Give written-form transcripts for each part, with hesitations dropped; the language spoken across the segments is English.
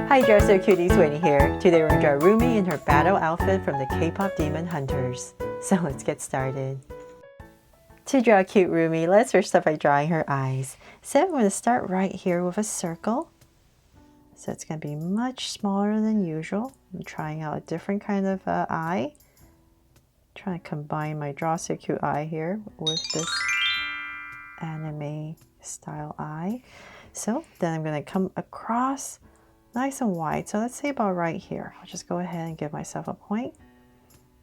Hi Dresser Cuties, Winnie here. Today we're going to draw Rumi in her battle outfit from the KPop Demon Hunters. So let's get started. To draw cute Rumi, let's first start by drawing her eyes. So I'm going to start right here with a circle. So it's going to be much smaller than usual. I'm trying out a different kind of eye. Trying to combine my draw so cute eye here with this anime style eye. So then I'm going to come across nice and wide. So let's say about right here. I'll just go ahead and give myself a point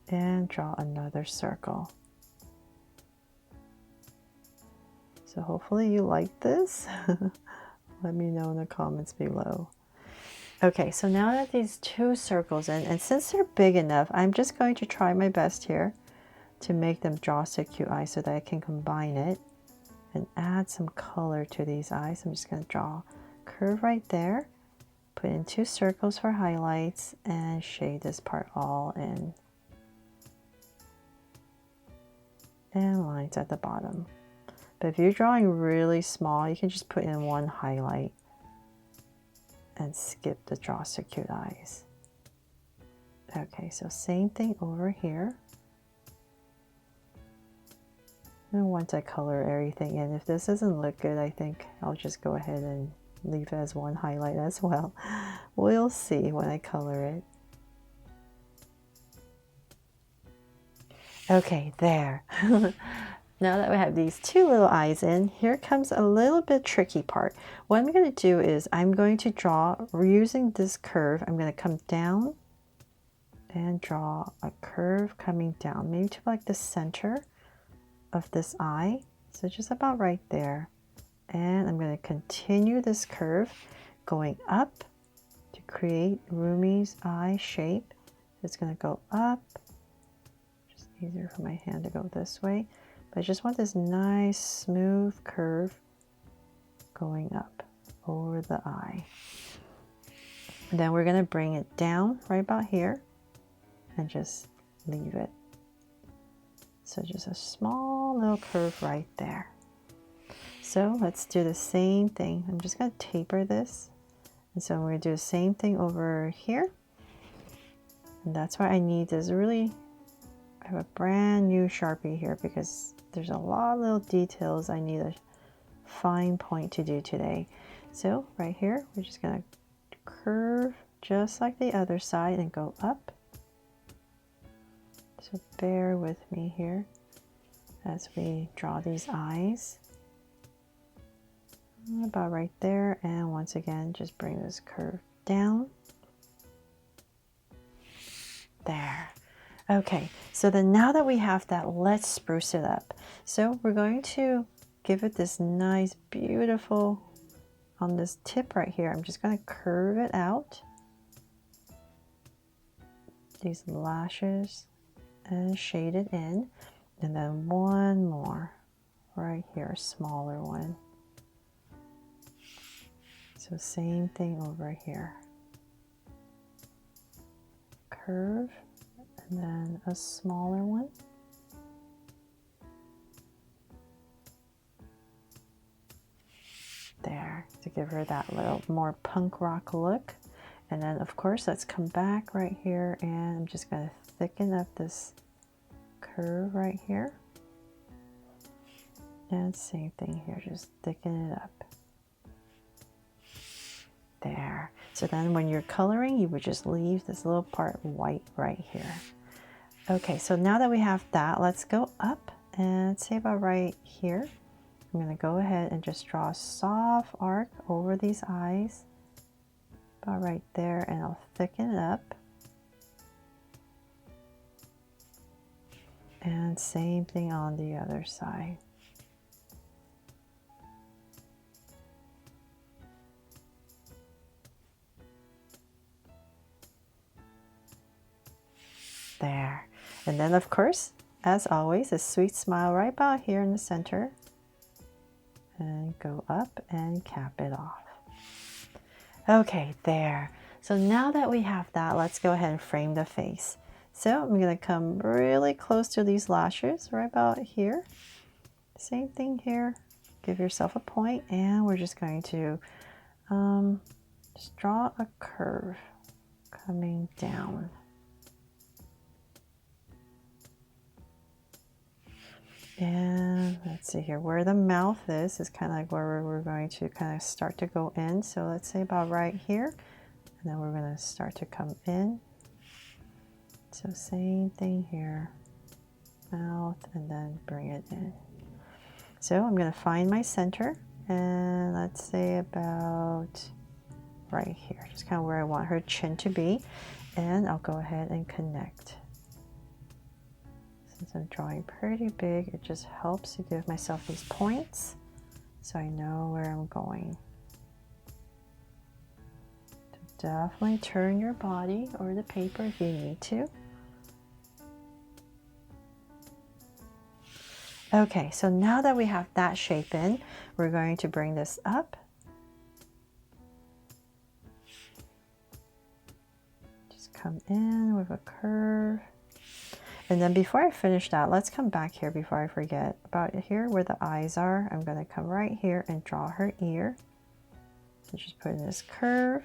and draw another circle. So hopefully you like this. Let me know in the comments below. Okay, so now that these two circles in, and since they're big enough, I'm just going to try my best here to make them draw so cute eyes so that I can combine it and add some color to these eyes. I'm just going to draw a curve right there, put in two circles for highlights, and shade this part all in. And lines at the bottom. But if you're drawing really small, you can just put in one highlight and skip the draw so cute eyes. Okay, so same thing over here. And once I color everything in, if this doesn't look good, I think I'll just go ahead and leave it as one highlight as well. We'll see when I color it. Okay, there. Now that we have these two little eyes in, here comes a little bit tricky part. What I'm going to do is I'm going to draw, using this curve, I'm going to come down and draw a curve coming down, maybe to like the center of this eye. So just about right there. And I'm going to continue this curve going up to create Rumi's eye shape. It's going to go up. Just easier for my hand to go this way. But I just want this nice smooth curve going up over the eye. And then we're going to bring it down right about here and just leave it. So just a small little curve right there. So let's do the same thing. I'm just going to taper this. And so we're going to do the same thing over here. And that's why I need this really, I have a brand new Sharpie here because there's a lot of little details I need a fine point to do today. So right here, we're just going to curve just like the other side and go up. So bear with me here as we draw these eyes. About right there, and once again just bring this curve down. There. Okay, so then now that we have that, let's spruce it up. So we're going to give it this nice beautiful, on this tip right here, I'm just going to curve it out, these lashes, and shade it in, and then one more right here, a smaller one. So same thing over here. Curve, and then a smaller one. There, to give her that little more punk rock look. And then of course, let's come back right here, and I'm just going to thicken up this curve right here. And same thing here, just thicken it up. There. So then when you're coloring, you would just leave this little part white right here. Okay, so now that we have that, let's go up and say about right here. I'm going to go ahead and just draw a soft arc over these eyes. About right there, and I'll thicken it up. And same thing on the other side. There. And then of course, as always, a sweet smile right about here in the center. And go up and cap it off. Okay, there. So now that we have that, let's go ahead and frame the face. So I'm going to come really close to these lashes right about here. Same thing here. Give yourself a point, and we're just going to Just draw a curve coming down. And let's see here, where the mouth is kind of like where we're going to kind of start to go in. So let's say about right here, and then we're going to start to come in. So same thing here, mouth, and then bring it in. So I'm going to find my center, and let's say about right here, just kind of where I want her chin to be, and I'll go ahead and connect. Since I'm drawing pretty big, it just helps to give myself these points so I know where I'm going. So definitely turn your body or the paper if you need to. Okay, so now that we have that shape in, we're going to bring this up. Just come in with a curve. And then before I finish that, let's come back here before I forget. About here where the eyes are, I'm going to come right here and draw her ear. So just put in this curve,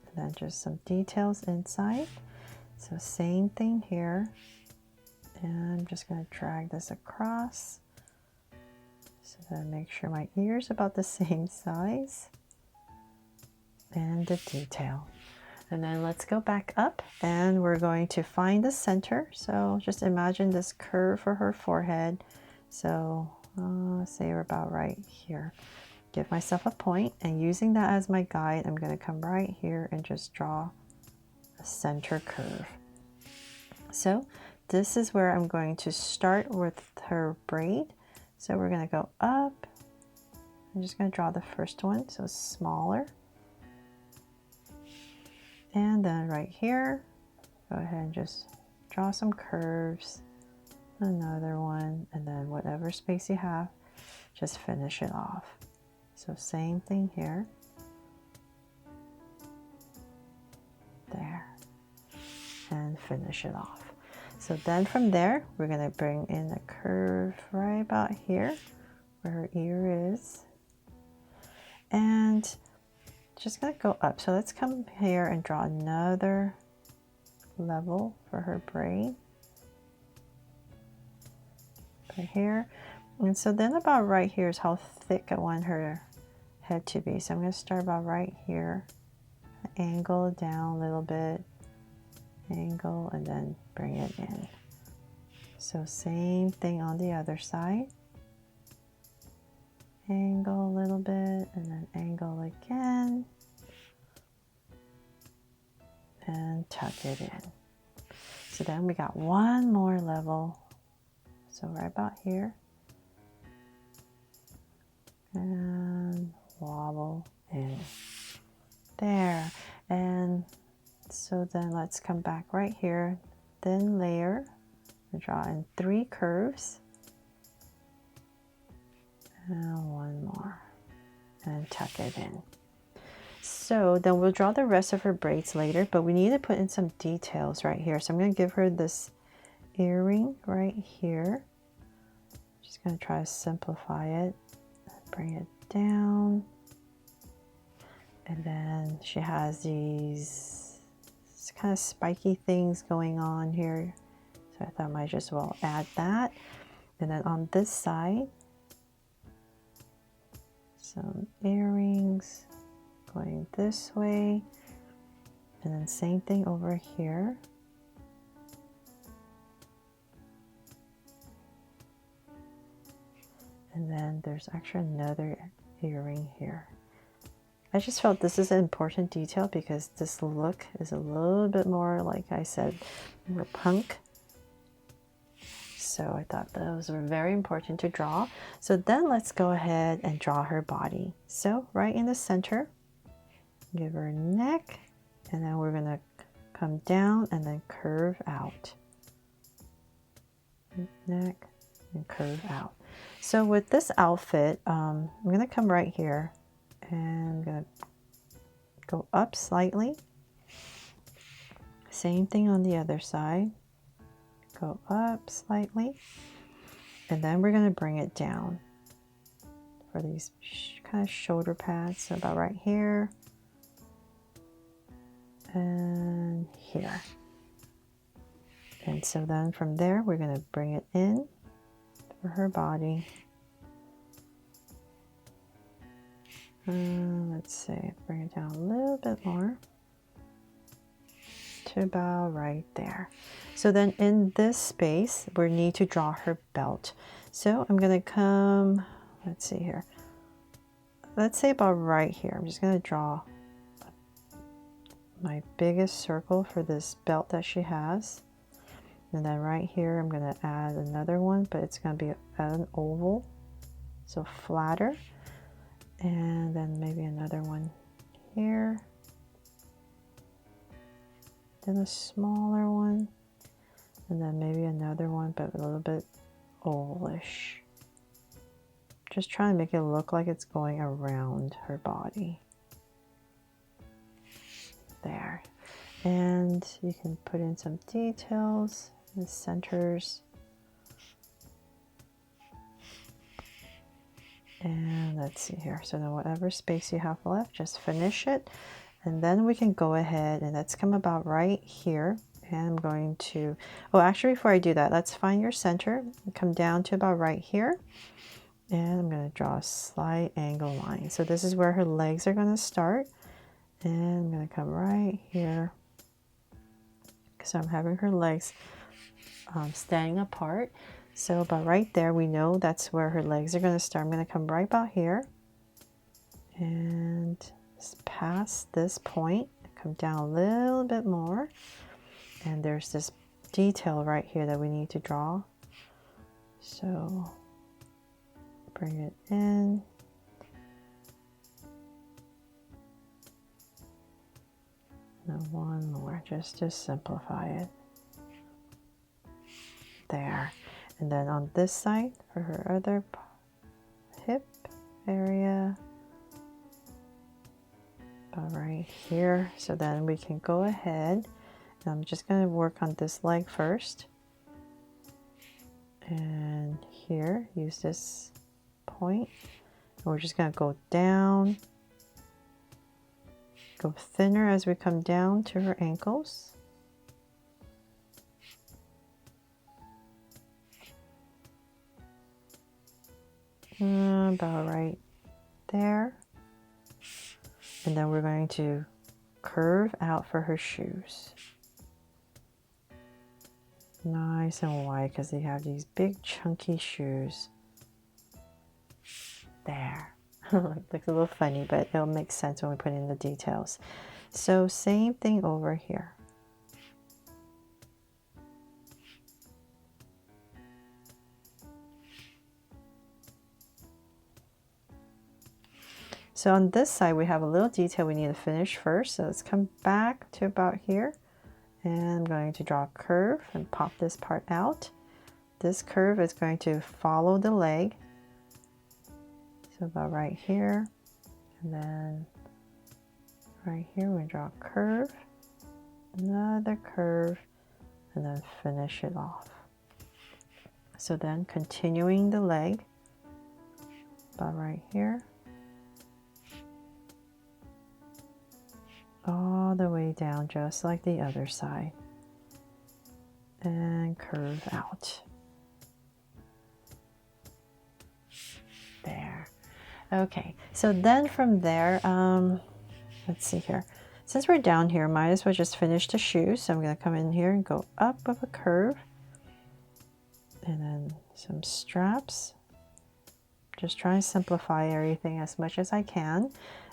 and then just some details inside. So same thing here. And I'm just going to drag this across. So then make sure my ear's about the same size. And the detail. And then let's go back up, and we're going to find the center. So just imagine this curve for her forehead. So say we're about right here. Give myself a point, and using that as my guide, I'm going to come right here and just draw a center curve. So this is where I'm going to start with her braid. So we're going to go up. I'm just going to draw the first one, so smaller. And then right here, go ahead and just draw some curves, another one, and then whatever space you have, just finish it off. So same thing here. There. And finish it off. So then from there, we're going to bring in a curve right about here, where her ear is. And just going to go up. So let's come here and draw another level for her braid. Right here. And so then about right here is how thick I want her head to be. So I'm going to start about right here, angle down a little bit, angle, and then bring it in. So same thing on the other side. Angle a little bit, and then angle again. And tuck it in. So then we got one more level. So right about here. And wobble in. There. And so then let's come back right here. Thin layer. We draw in 3 curves. And one more. And tuck it in. So then we'll draw the rest of her braids later, but we need to put in some details right here. So I'm going to give her this earring right here. Just going to try to simplify it. Bring it down. And then she has these kind of spiky things going on here. So I thought I might just well add that. And then on this side, some earrings going this way. And then same thing over here. And then there's actually another earring here. I just felt this is an important detail because this look is a little bit more, like I said, more punk. So I thought those were very important to draw. So then let's go ahead and draw her body. So right in the center, give her a neck, and then we're gonna come down and then curve out. Neck and curve out. So with this outfit, I'm gonna come right here and I'm gonna go up slightly. Same thing on the other side. Go up slightly, and then we're gonna bring it down for these kind of shoulder pads. So about right here. and here. And so then from there, we're going to bring it in for her body. Let's see, bring it down a little bit more to about right there. So then in this space, we need to draw her belt. So I'm going to come, let's see here. Let's say about right here. I'm just going to draw my biggest circle for this belt that she has. And then right here, I'm going to add another one, but it's going to be an oval, so flatter. And then maybe another one here. Then a smaller one. And then maybe another one, but a little bit ovalish. Just trying to make it look like it's going around her body. There. And you can put in some details, the centers. And let's see here. So then whatever space you have left, just finish it. And then we can go ahead and let's come about right here. And I'm going to, oh, actually before I do that, let's find your center. Come down to about right here. And I'm going to draw a slight angle line. So this is where her legs are going to start. And I'm going to come right here. So I'm having her legs standing apart. So about right there, we know that's where her legs are going to start. I'm going to come right about here and just past this point, come down a little bit more. And there's this detail right here that we need to draw. So bring it in. And one more, just to simplify it. There. And then on this side, for her other hip area, about right here. So then we can go ahead, and I'm just going to work on this leg first. And here, use this point. And we're just going to go down, go thinner as we come down to her ankles. About right there. And then we're going to curve out for her shoes. Nice and wide because they have these big chunky shoes. There. Looks a little funny, but it'll make sense when we put in the details. So same thing over here. So on this side, we have a little detail we need to finish first. So let's come back to about here. And I'm going to draw a curve and pop this part out. This curve is going to follow the leg. So about right here. And then right here, we draw a curve, another curve, and then finish it off. So then continuing the leg, about right here. All the way down, just like the other side, and curve out. There. Okay, so then from there, let's see here. Since we're down here, might as well just finish the shoes. So I'm going to come in here and go up with a curve, and then some straps. Just try and simplify everything as much as I can.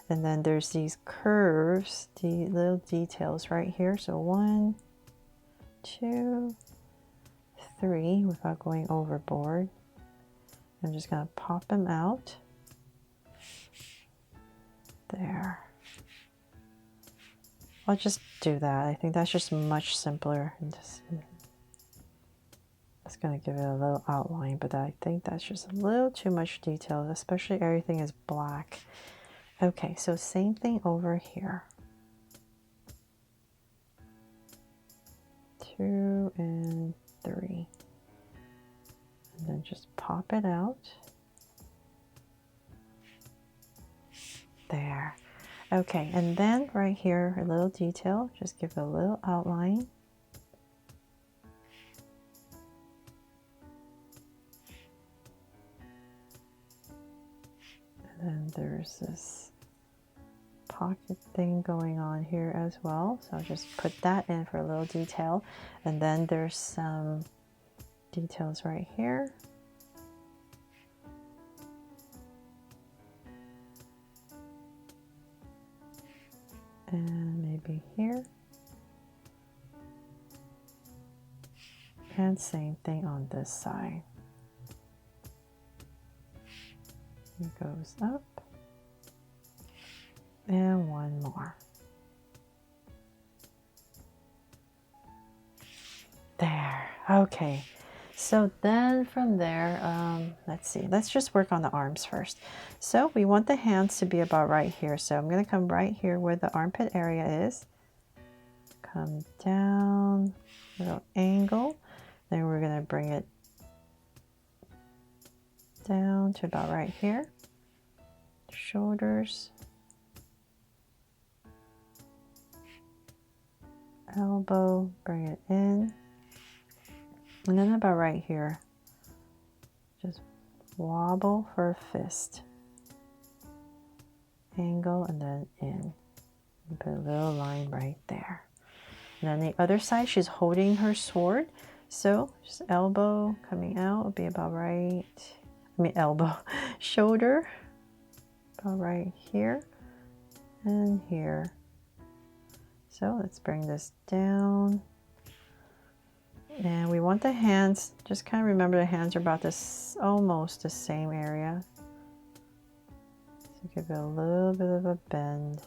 And then there's these curves, the little details right here. So 1, 2, 3, without going overboard. I'm just going to pop them out. There. I'll just do that. I think that's just much simpler. And just, it's going to give it a little outline, but I think that's just a little too much detail, especially everything is black. Okay, so same thing over here. 2 and 3. And then just pop it out. There. Okay, and then right here, a little detail, just give it a little outline. And then there's this pocket thing going on here as well. So I'll just put that in for a little detail. And then there's some details right here. And maybe here. And same thing on this side. It goes up. And one more. There. Okay. So then from there, let's see. Let's just work on the arms first. So we want the hands to be about right here. So I'm going to come right here where the armpit area is. Come down, little angle. Then we're going to bring it down to about right here. Shoulders. Elbow, bring it in. And then about right here, just wobble for a fist. Angle and then in. And put a little line right there. And then the other side, she's holding her sword. So just elbow coming out will be about right. Elbow, shoulder, about right here and here. So let's bring this down. And we want the hands, just kind of remember the hands are about this, almost the same area. So give it a little bit of a bend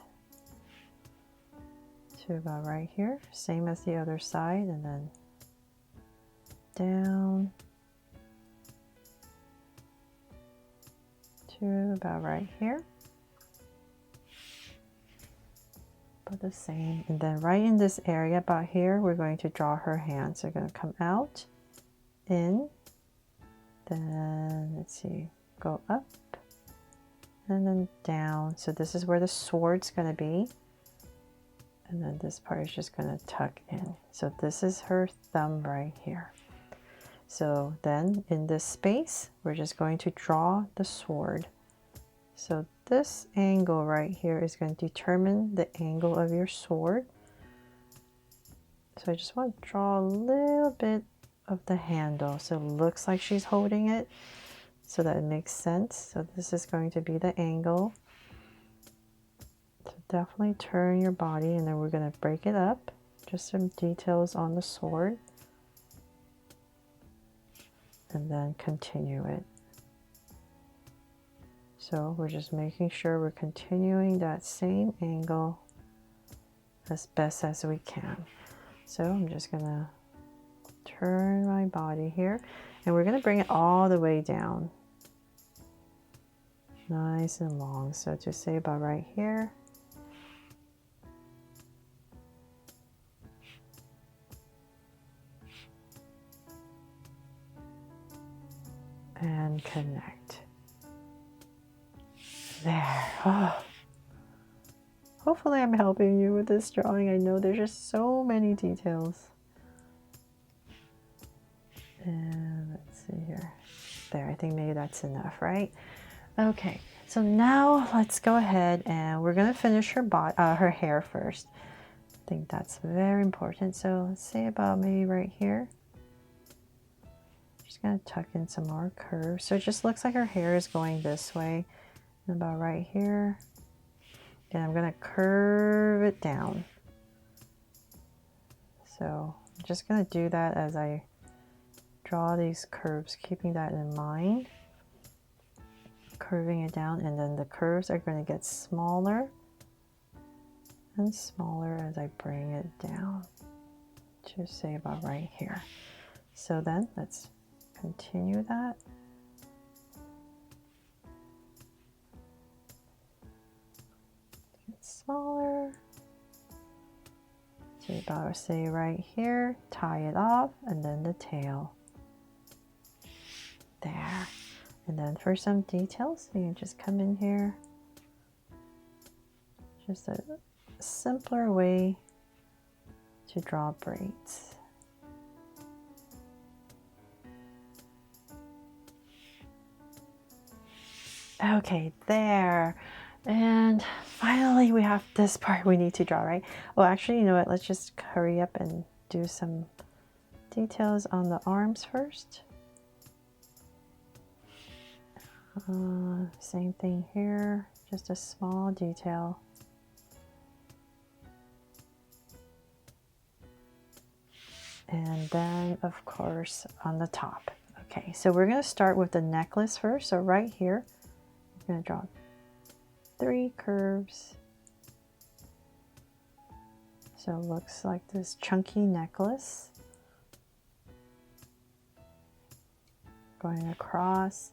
to about right here. Same as the other side, and then down to about right here. About the same. And then right in this area about here, we're going to draw her hands. They're going to come out, in, then let's see, go up, and then down. So this is where the sword's going to be. And then this part is just going to tuck in. So this is her thumb right here. So then in this space, we're just going to draw the sword. So this angle right here is going to determine the angle of your sword. So I just want to draw a little bit of the handle so it looks like she's holding it, so that it makes sense. So this is going to be the angle. So definitely turn your body, and then we're going to break it up. Just some details on the sword. And then continue it. So we're just making sure we're continuing that same angle as best as we can. So I'm just going to turn my body here, and we're going to bring it all the way down. Nice and long. So just say about right here. And connect. There. Oh. Hopefully I'm helping you with this drawing. I know there's just so many details. And let's see here. There, I think maybe that's enough, right? Okay, so now let's go ahead and we're gonna finish her hair first. I think that's very important. So let's say about maybe right here. Just gonna tuck in some more curves. So it just looks like her hair is going this way. And about right here. And I'm gonna curve it down. So I'm just gonna do that as I draw these curves, keeping that in mind. Curving it down, and then the curves are going to get smaller and smaller as I bring it down to say about right here. So then let's continue that. Get smaller. So about say right here, tie it off, and then the tail. There. And then for some details, you can just come in here, Just a simpler way to draw braids. Okay, there. And finally we have this part we need to draw, right? Well, actually, you know what? Let's just hurry up and do some details on the arms first. Same thing here, just a small detail. And then, of course, on the top. Okay, so we're going to start with the necklace first. So right here, I'm going to draw 3 curves. So it looks like this chunky necklace. Going across,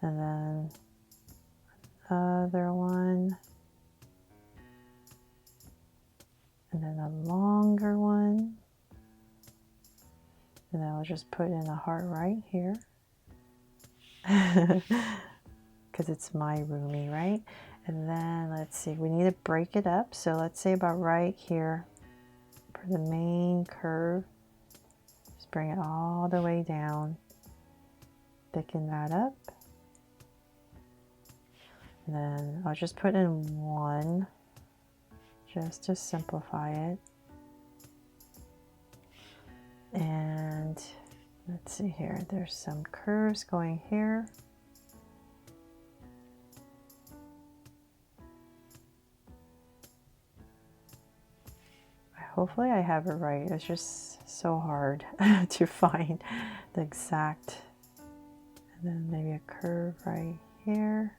and then another one. And then a longer one. And then I'll just put in a heart right here. Because it's my Rumi, right? And then let's see, we need to break it up. So let's say about right here for the main curve. Just bring it all the way down. Thicken that up. And then I'll just put in 1 just to simplify it. And let's see here, there's some curves going here. Hopefully I have it right. It's just so hard to find the exact. And then maybe a curve right here.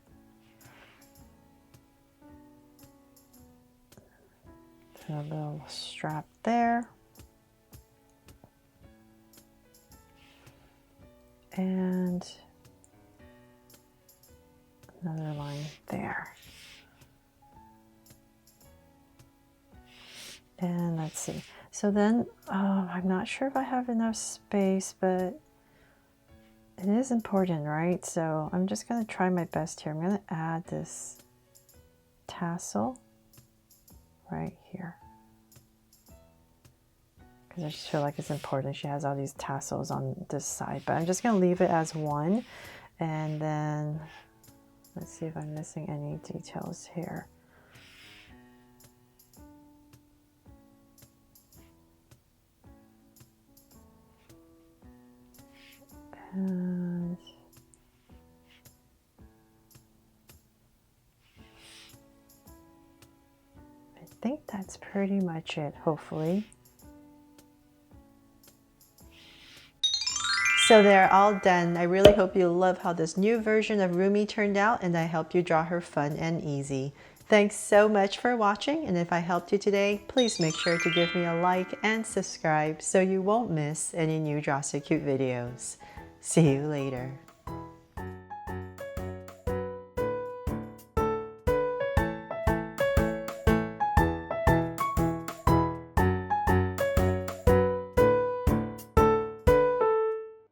And a little strap there. And another line there. And let's see. So then, I'm not sure if I have enough space, but it is important, right? So I'm just going to try my best here. I'm going to add this tassel right here. Because I just feel like it's important. She has all these tassels on this side, but I'm just going to leave it as 1. And then let's see if I'm missing any details here. And I think that's pretty much it, hopefully. So they're all done. I really hope you love how this new version of Rumi turned out, and I helped you draw her fun and easy. Thanks so much for watching, and if I helped you today, please make sure to give me a like and subscribe so you won't miss any new Draw So Cute videos. See you later.